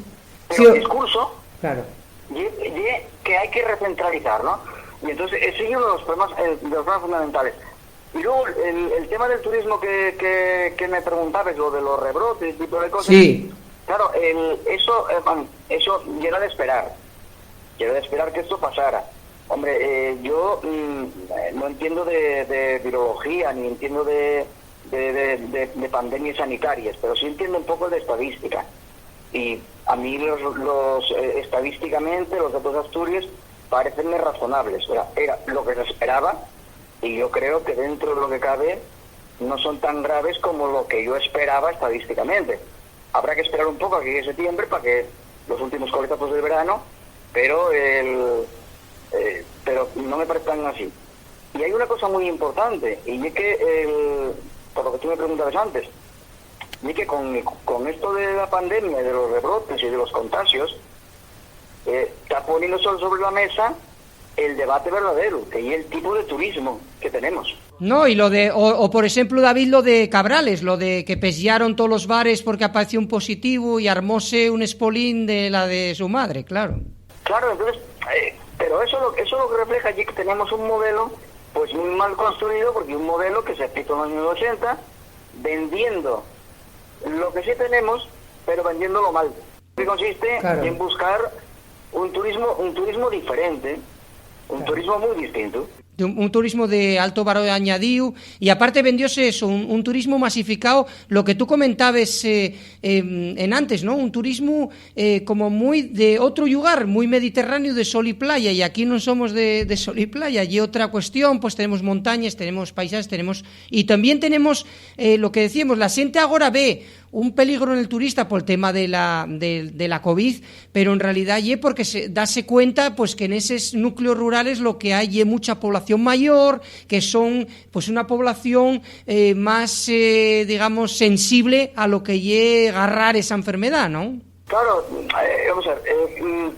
Pero el discurso, claro, que hay que recentralizar, ¿no? Y entonces ese es uno de los problemas fundamentales. Y luego el tema del turismo que me preguntabas, lo de los rebrotes, ese tipo de cosas. Sí. Claro, eso era de esperar. Era de esperar que esto pasara. Hombre, yo no entiendo de virología, ni entiendo de pandemias sanitarias, pero sí entiendo un poco de estadística. Y a mí estadísticamente los datos de Asturias parecen razonables. Era lo que se esperaba, y yo creo que dentro de lo que cabe no son tan graves como lo que yo esperaba estadísticamente. Habrá que esperar un poco a que llegue septiembre para que los últimos coletazos del verano, pero no me parece tan así. Y hay una cosa muy importante, y es que, por lo que tú me preguntabas antes, y es que con esto de la pandemia, de los rebrotes y de los contagios, está poniendo sobre la mesa el debate verdadero, que es el tipo de turismo que tenemos. No, y lo de, o por ejemplo, David, lo de Cabrales, lo de que pesearon todos los bares porque apareció un positivo y armóse un espolín de la de su madre, claro. Claro, entonces, pero eso lo que refleja allí que tenemos un modelo pues muy mal construido, porque un modelo que se aplicó en los años 80, vendiendo lo que sí tenemos, pero vendiéndolo mal. Que consiste en buscar un turismo diferente, turismo muy distinto. Un turismo de alto valor añadido, y aparte vendióse eso, un turismo masificado, lo que tú comentabas en antes, ¿no? Un turismo como muy de otro lugar, muy mediterráneo, de sol y playa, y aquí no somos de sol y playa, y otra cuestión, pues tenemos montañas, tenemos paisajes, y también tenemos lo que decíamos, la gente ahora ve un peligro en el turista por el tema de la COVID, pero en realidad porque dase cuenta pues que en esos núcleos rurales lo que hay es mucha población mayor, que son pues una población más, digamos, sensible a lo que lle agarrar esa enfermedad, ¿no? Claro, vamos a ver,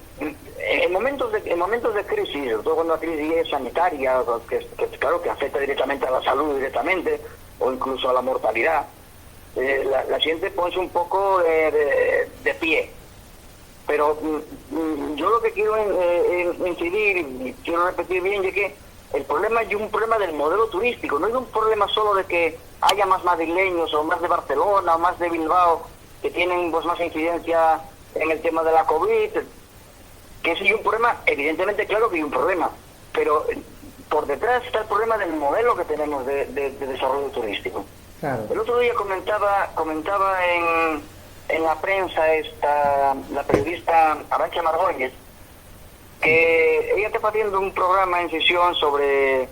en momentos de crisis, sobre todo cuando la crisis es sanitaria, claro que afecta directamente a la salud directamente, o incluso a la mortalidad, la gente pone un poco de pie. Pero yo lo que quiero incidir y quiero repetir bien es que el problema es un problema del modelo turístico, no es un problema solo de que haya más madrileños o más de Barcelona o más de Bilbao que tienen pues más incidencia en el tema de la COVID, que ese es un problema, evidentemente claro que hay un problema, pero por detrás está el problema del modelo que tenemos de desarrollo turístico. Claro. El otro día comentaba en la prensa la periodista Arantxa Margolles, que ella está haciendo un programa en Sesión sobre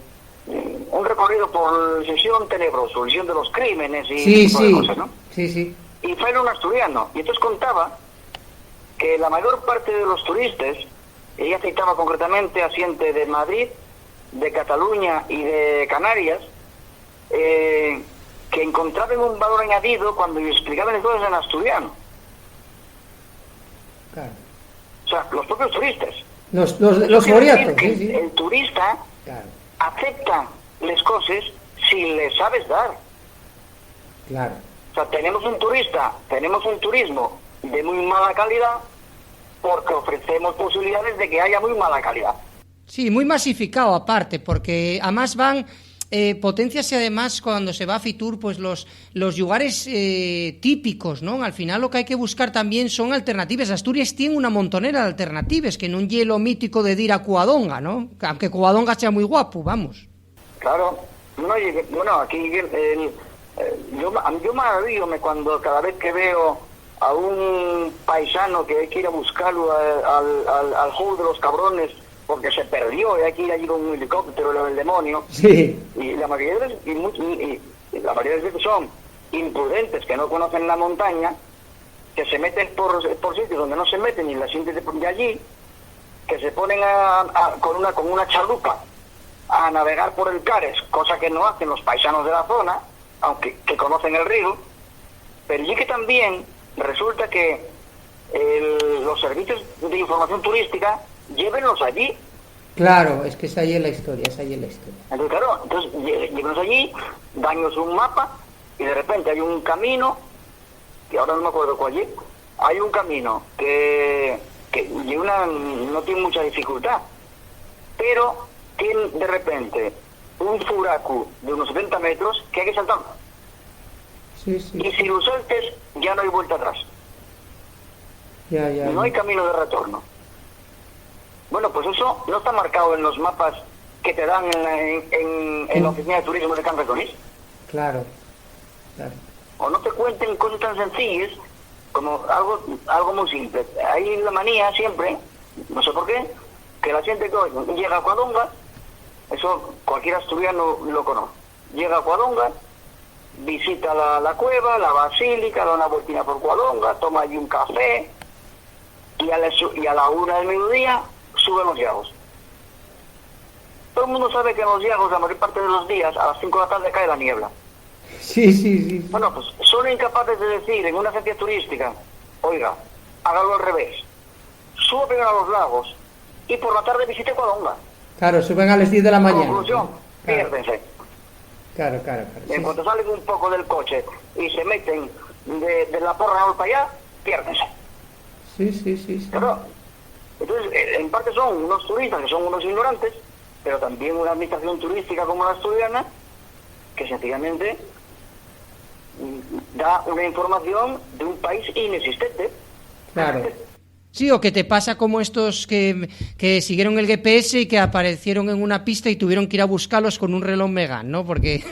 un recorrido por Sesión tenebroso, Sesión de los crímenes y tipo de cosas, ¿no? Sí. Y fue un asturiano, y entonces contaba que la mayor parte de los turistas, ella citaba concretamente a gente de Madrid, de Cataluña y de Canarias, que encontraban un valor añadido cuando explicaban las cosas en asturiano. Claro. O sea, los propios turistas. Los moriatos. Sí. El turista acepta las cosas si le sabes dar. Claro. O sea, tenemos un turismo de muy mala calidad porque ofrecemos posibilidades de que haya muy mala calidad. Sí, muy masificado aparte, porque además van... potenciase además cuando se va a Fitur pues los lugares típicos, ¿no? Al final lo que hay que buscar también son alternativas. Asturias tiene una montonera de alternativas, que no un hielo mítico de ir a Covadonga, ¿no? Aunque Covadonga sea muy guapo, vamos. Claro, bueno, aquí yo maravillo cuando cada vez que veo a un paisano que hay que ir a buscarlo al juego de los cabrones porque se perdió y hay que ir allí con un helicóptero del demonio. Sí. Y la mayoría de veces son imprudentes que no conocen la montaña, que se meten por sitios donde no se meten ni la gente de allí, que se ponen con una chalupa a navegar por el Cares, cosa que no hacen los paisanos de la zona, aunque que conocen el río. Pero y que también resulta que los servicios de información turística llévenlos allí. Claro, es que es ahí la historia, Entonces, claro, llévenlos allí, daños un mapa, y de repente hay un camino, que ahora no me acuerdo cuál es, hay un camino que no tiene mucha dificultad, pero tiene de repente un furacu de unos 70 metros que hay que saltar. Sí. Y si lo saltes, ya no hay vuelta atrás. No hay camino de retorno. Bueno, pues eso no está marcado en los mapas que te dan en la oficina de turismo de Can Reconís. Claro. O no te cuenten cosas tan sencillas como algo muy simple. Hay la manía siempre, no sé por qué, que la gente que llega a Covadonga, eso cualquier asturiano lo conoce, llega a Covadonga, visita la cueva, la basílica, da una vueltina por Covadonga, toma allí un café y a la 1 del mediodía suben los llagos. Todo el mundo sabe que en los llagos la mayor parte de los días a las 5 de la tarde cae la niebla. Sí. Bueno, pues son incapaces de decir en una agencia turística, oiga, hágalo al revés, suba primero a los lagos y por la tarde visite Covadonga. Claro, suben a las 10 de la mañana. Conclusión, piérdense. Claro. En cuanto salen un poco del coche y se meten de la porra para allá, piérdense. Sí. Claro. Entonces, en parte son unos turistas que son unos ignorantes, pero también una administración turística como la asturiana, que sencillamente da una información de un país inexistente. Claro. Sí, o que te pasa como estos que siguieron el GPS y que aparecieron en una pista y tuvieron que ir a buscarlos con un reloj Megane, ¿no? Porque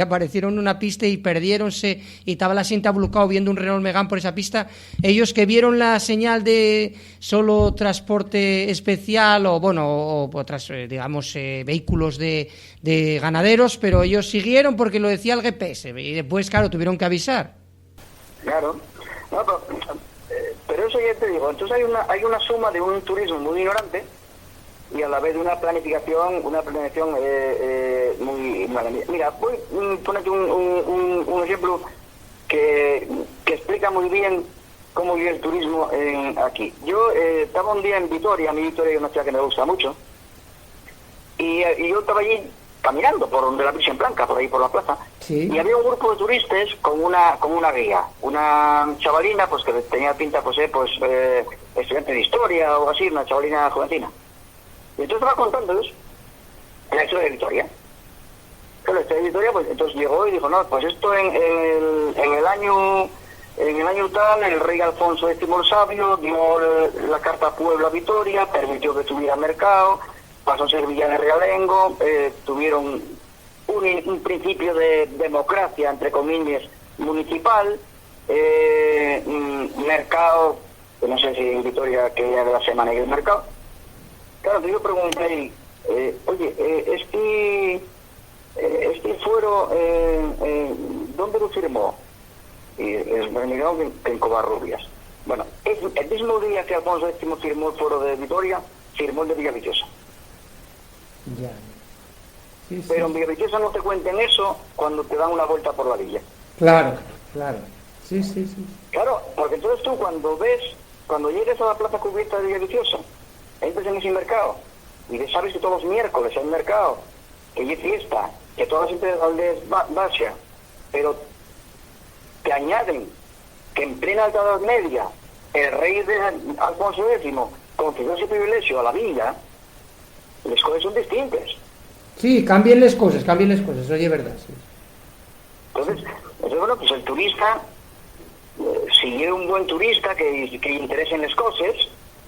aparecieron en una pista y perdiéronse y estaba la gente ablucado viendo un reloj Megane por esa pista. Ellos que vieron la señal de solo transporte especial o otras, digamos, vehículos de ganaderos, pero ellos siguieron porque lo decía el GPS y después, claro, tuvieron que avisar. Claro. No, pero eso ya te digo, entonces hay una suma de un turismo muy ignorante y a la vez de una planificación muy mala. Mira, voy a ponerte un ejemplo que explica muy bien cómo vive el turismo aquí. Yo estaba un día en Vitoria, mi Vitoria es una ciudad que me gusta mucho, y yo estaba allí caminando por donde la Virgen Blanca, por ahí por la plaza, sí. Y había un grupo de turistas con una guía, una chavalina pues que tenía pinta estudiante de historia o así, una chavalina jovencina. Y entonces estaba contándoles la historia de Vitoria. Pero la historia de Vitoria, pues entonces llegó y dijo, no, pues esto en el año tal, el rey Alfonso X el Sabio dio la carta a Puebla a Vitoria, permitió que tuviera mercado, pasó a ser villa de realengo, tuvieron un principio de democracia, entre comillas, municipal, mercado, no sé si en Vitoria que día de la semana hay el mercado. Claro, yo pregunté, oye, este fuero, ¿dónde lo firmó? Y me dijeron que en Covarrubias. Bueno, el mismo día que Alfonso X firmó el fuero de Vitoria, firmó el de Villaviciosa. Ya. Sí. Pero en Villaviciosa no te cuenten eso cuando te dan una vuelta por la villa. Claro. Sí. Claro, porque entonces tú cuando llegues a la plaza cubierta de Villaviciosa, entras en ese mercado y sabes que todos los miércoles hay mercado, que hay fiesta, que todas las aldeas vayan, pero te añaden que en plena Alta Edad Media el rey de Alfonso X confirió ese privilegio a la villa, las cosas son distintas. Sí, cambien las cosas, oye, es verdad, sí. Entonces, bueno, pues el turista, si es un buen turista que interesa en las cosas,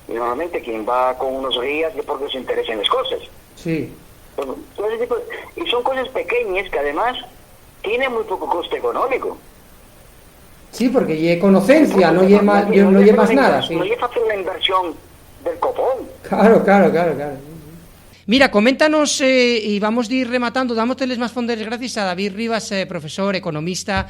y normalmente quien va con unos guías es porque se interesa en las cosas. Sí. Y son cosas pequeñas que además tienen muy poco coste económico. Sí, porque hay conocencia, no lleva más nada. Sí. No lleva hacer la inversión del copón. Claro. Mira, coméntanos, y vamos a ir rematando, dámoteles más fondes gracias a David Rivas, profesor, economista,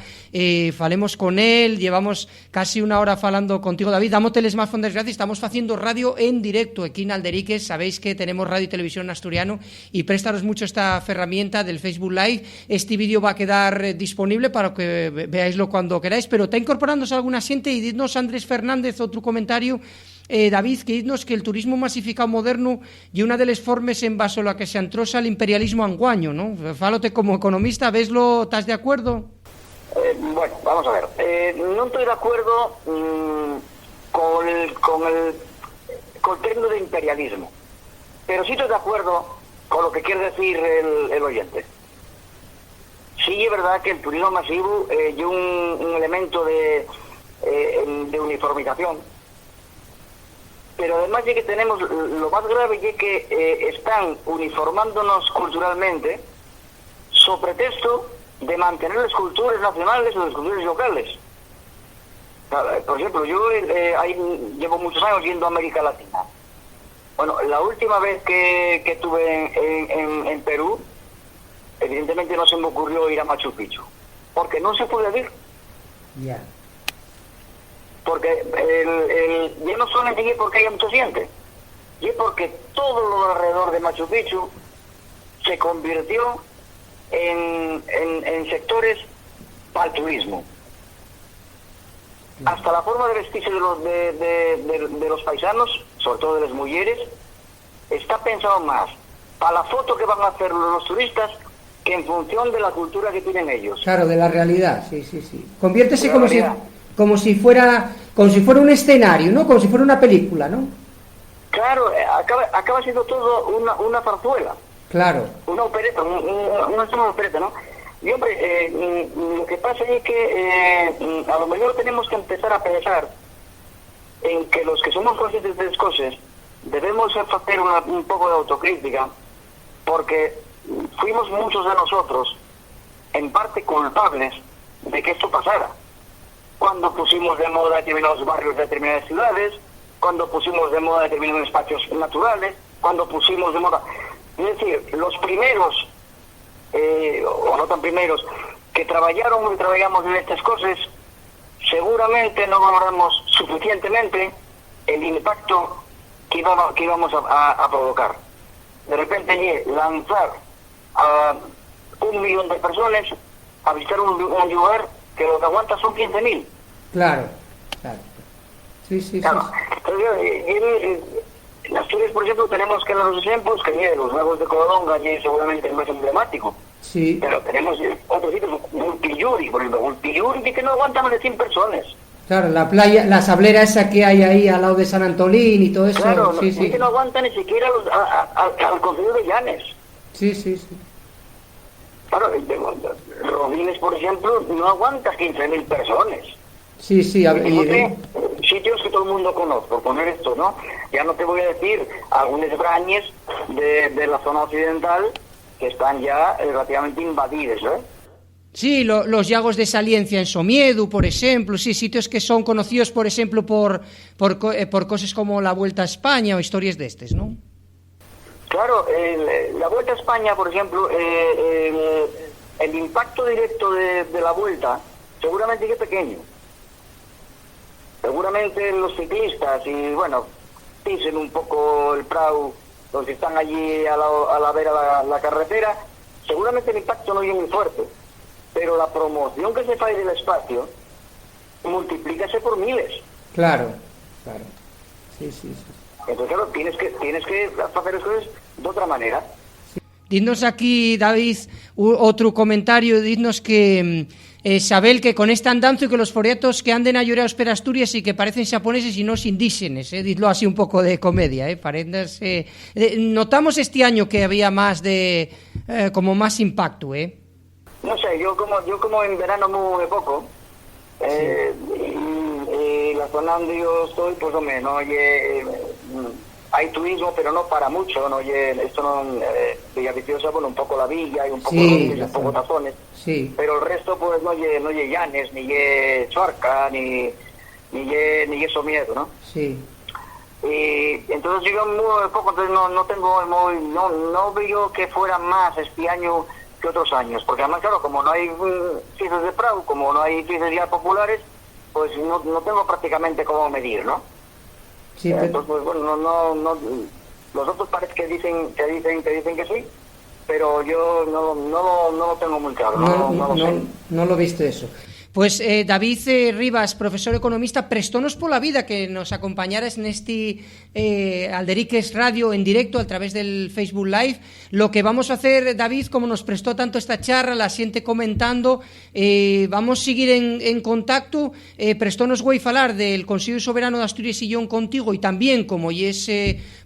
falemos con él, llevamos casi una hora falando contigo, David, dámoteles más fondes gracias, estamos haciendo radio en directo aquí en Alderiques, sabéis que tenemos radio y televisión en asturiano, y préstaros mucho esta herramienta del Facebook Live, este vídeo va a quedar disponible para que veáislo cuando queráis, pero está incorporándose alguna gente, y didnos Andrés Fernández otro comentario. David, que didnos que el turismo masificado moderno y una de las formas en base a la que se antrosa el imperialismo anguaño, ¿no? Fálote como economista, ¿veslo? ¿Estás de acuerdo? Bueno, vamos a ver. No estoy de acuerdo con el término de imperialismo, pero sí estoy de acuerdo con lo que quiere decir el oyente. Sí, es verdad que el turismo masivo es un elemento de uniformización. Pero además ya que tenemos, lo más grave es que están uniformándonos culturalmente sobre pretexto de mantener las culturas nacionales o las culturas locales. Por ejemplo, yo llevo muchos años yendo a América Latina. Bueno, la última vez que estuve en Perú, evidentemente no se me ocurrió ir a Machu Picchu, porque no se puede ir. Ya. Porque ya no solamente es porque haya mucha gente, y es porque todo lo alrededor de Machu Picchu se convirtió en sectores para el turismo. Hasta la forma de vestirse de los paisanos, sobre todo de las mujeres, está pensado más para la foto que van a hacer los turistas que en función de la cultura que tienen ellos. Claro, de la realidad, sí. Conviértese como si fuera un escenario, ¿no? Como si fuera una película, ¿no? Claro, acaba siendo todo una zarzuela. Claro. Una opereta, una opereta, ¿no? Y hombre, lo que pasa es que a lo mejor tenemos que empezar a pensar en que los que somos conscientes de las cosas debemos hacer un poco de autocrítica, porque fuimos muchos de nosotros en parte culpables de que esto pasara. Cuando pusimos de moda determinados barrios de determinadas ciudades, cuando pusimos de moda determinados espacios naturales, cuando pusimos de moda... Es decir, los primeros, o no tan primeros, que trabajamos en estas cosas, seguramente no valoramos suficientemente el impacto que íbamos a provocar. De repente lanzar a 1 millón de personas a visitar un lugar que lo que aguanta son 15.000. Claro. Sí. Claro. Entonces, en Asturias, por ejemplo, tenemos que los ejemplos que los lagos de Covadonga, allí seguramente el más emblemático. Sí. Pero tenemos otros sitios, Ulpiyuri, por ejemplo, Ulpiyuri que no aguanta más de 100 personas. Claro, la playa, la sablera esa que hay ahí al lado de San Antolín y todo eso. Claro, sí. Que no aguanta ni siquiera al concello de Llanes. Sí. Claro, Robines, por ejemplo, no aguanta 15.000 personas. Sí. Sitios que todo el mundo conoce, por poner esto, ¿no? Ya no te voy a decir algunas brañas de la zona occidental que están ya relativamente invadidas, ¿eh? Sí, los llagos de Saliencia en Somiedu, por ejemplo, sí, sitios que son conocidos, por ejemplo, por cosas como la Vuelta a España o historias de estos, ¿no? Claro, la Vuelta a España, por ejemplo, el impacto directo de la Vuelta seguramente es pequeño. Seguramente los ciclistas y, bueno, pisen un poco el prau, los que están allí a la vera la carretera, seguramente el impacto no es muy fuerte. Pero la promoción que se hace del espacio multiplícase por miles. Claro. Sí. Entonces, claro, tienes que hacer las cosas de otra manera. Didnos aquí, David, otro comentario, didnos que Sabel, que con este andanzo y que los proyectos que anden a llorar per Asturias y que parecen japoneses y no indígenas, didlo así un poco de comedia, notamos este año que había más como más impacto, No sé, yo como en verano muy poco, y la zona donde yo estoy, pues hombre, no oye, hay turismo, pero no para mucho, no oye, esto no, Villaviciosa, bueno, un poco la villa, y un poco un poco tazones, pero el resto, pues no oye Llanes, ni ye Chuarca, ni ye Somiedo, ¿no? Sí. Y entonces yo muy poco, entonces no veo que fuera más este año que otros años, porque además, claro, como no hay fiestas de Prau, como no hay fiestas ya populares, pues no tengo prácticamente cómo medir, ¿no? Sí, entonces, pues bueno, no, los otros parece que dicen que sí, pero yo no lo tengo muy claro, no lo sé. No lo viste eso. Pues David Rivas, profesor economista, prestónos por la vida que nos acompañaras en este Alderiques Radio en directo a través del Facebook Live. Lo que vamos a hacer, David, como nos prestó tanto esta charla, la siente comentando, vamos a seguir en contacto. Prestónos voy a falar del Consello Soberano de Asturias y yo contigo, y también, como es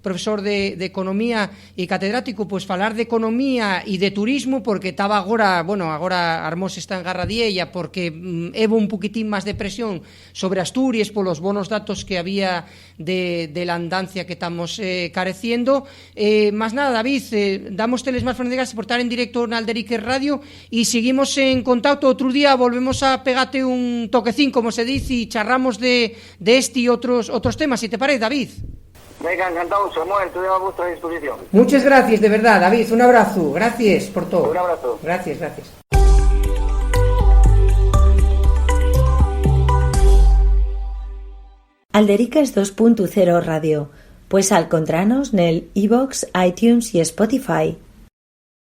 profesor de economía y catedrático, pues falar de economía y de turismo, porque estaba agora Armós está en garradiella, porque hubo un poquitín más de presión sobre Asturias por los buenos datos que había de la andancia que estamos careciendo. Más nada, David, damos teles más gracias por estar en directo en Alderiques Radio y seguimos en contacto. Otro día volvemos a pegarte un toquecín, como se dice, y charramos de este y otros temas, si te parece, David. Venga, encantado, Samuel, estoy a vuestra disposición. Muchas gracias, de verdad, David, un abrazo, gracias por todo. Un abrazo. Gracias. Alderiques 2.0 Radio. Pues al encontrarnos en el iVoox, iTunes y Spotify.